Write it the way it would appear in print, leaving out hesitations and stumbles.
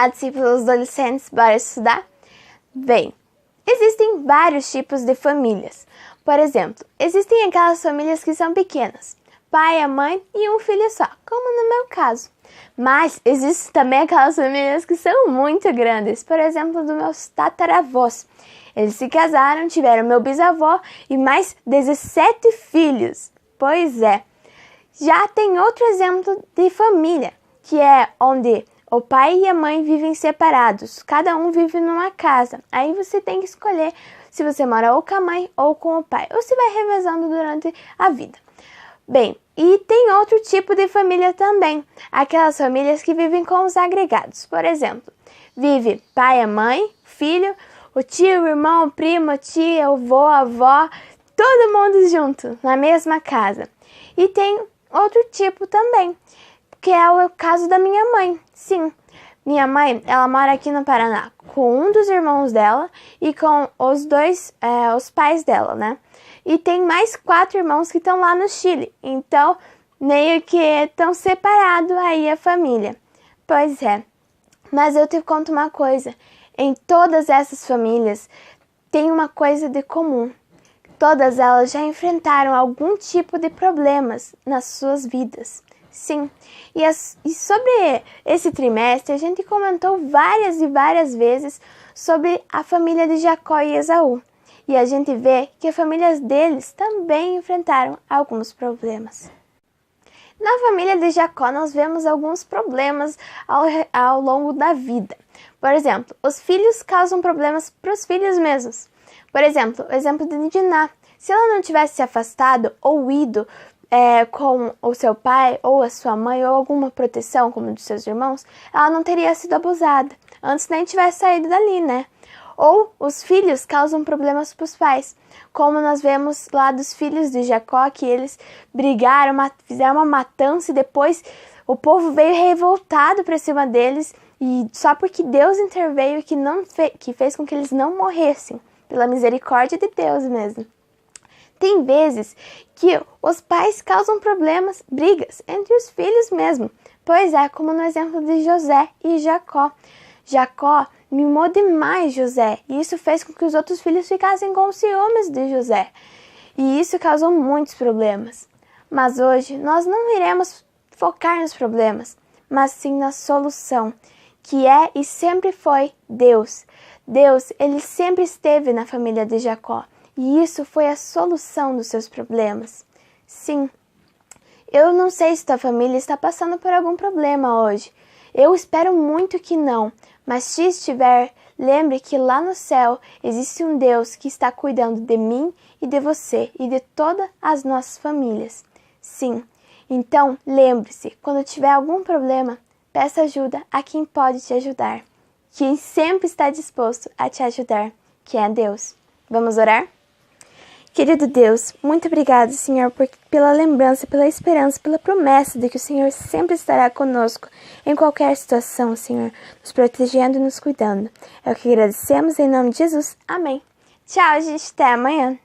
Olá, discípulos adolescentes, bora estudar? Bem, existem vários tipos de famílias. Por exemplo, existem aquelas famílias que são pequenas, pai, a mãe e um filho só, como no meu caso. Mas existem também aquelas famílias que são muito grandes, por exemplo, dos meus tataravós. Eles se casaram, tiveram meu bisavô e mais 17 filhos. Pois é. Já tem outro exemplo de família, que é onde o pai e a mãe vivem separados, cada um vive numa casa. Aí você tem que escolher se você mora ou com a mãe ou com o pai, ou se vai revezando durante a vida. Bem, e tem outro tipo de família também, aquelas famílias que vivem com os agregados. Por exemplo, vive pai, a mãe, filho, o tio, o irmão, o primo, a tia, o avô, a avó, todo mundo junto, na mesma casa. E tem outro tipo também, que é o caso da minha mãe. Sim, minha mãe, ela mora aqui no Paraná com um dos irmãos dela e com os pais dela, né? E tem mais 4 irmãos que estão lá no Chile, então meio que estão separados aí a família. Pois é, mas eu te conto uma coisa, em todas essas famílias tem uma coisa de comum. Todas elas já enfrentaram algum tipo de problemas nas suas vidas. Sim, e sobre esse trimestre a gente comentou várias e várias vezes sobre a família de Jacó e Esaú. E a gente vê que as famílias deles também enfrentaram alguns problemas. Na família de Jacó nós vemos alguns problemas ao longo da vida. Por exemplo, os filhos causam problemas para os filhos mesmos. Por exemplo, o exemplo de Diná. Se ela não tivesse se afastado ou ido com o seu pai ou a sua mãe ou alguma proteção, como dos seus irmãos, ela não teria sido abusada, antes nem tivesse saído dali, né? Ou os filhos causam problemas para os pais, como nós vemos lá dos filhos de Jacó, que eles brigaram, fizeram uma matança e depois o povo veio revoltado para cima deles, e só porque Deus interveio e que fez com que eles não morressem, pela misericórdia de Deus mesmo. Tem vezes que os pais causam problemas, brigas entre os filhos mesmo. Pois é, como no exemplo de José e Jacó. Jacó mimou demais José e isso fez com que os outros filhos ficassem com ciúmes de José. E isso causou muitos problemas. Mas hoje nós não iremos focar nos problemas, mas sim na solução, que é e sempre foi Deus. Deus, ele sempre esteve na família de Jacó. E isso foi a solução dos seus problemas. Sim, eu não sei se tua família está passando por algum problema hoje. Eu espero muito que não, mas se estiver, lembre que lá no céu existe um Deus que está cuidando de mim e de você e de todas as nossas famílias. Sim, então lembre-se, quando tiver algum problema, peça ajuda a quem pode te ajudar. Quem sempre está disposto a te ajudar, que é Deus. Vamos orar? Querido Deus, muito obrigado, Senhor, pela lembrança, pela esperança, pela promessa de que o Senhor sempre estará conosco em qualquer situação, Senhor, nos protegendo e nos cuidando. É o que agradecemos em nome de Jesus. Amém. Tchau, gente. Até amanhã.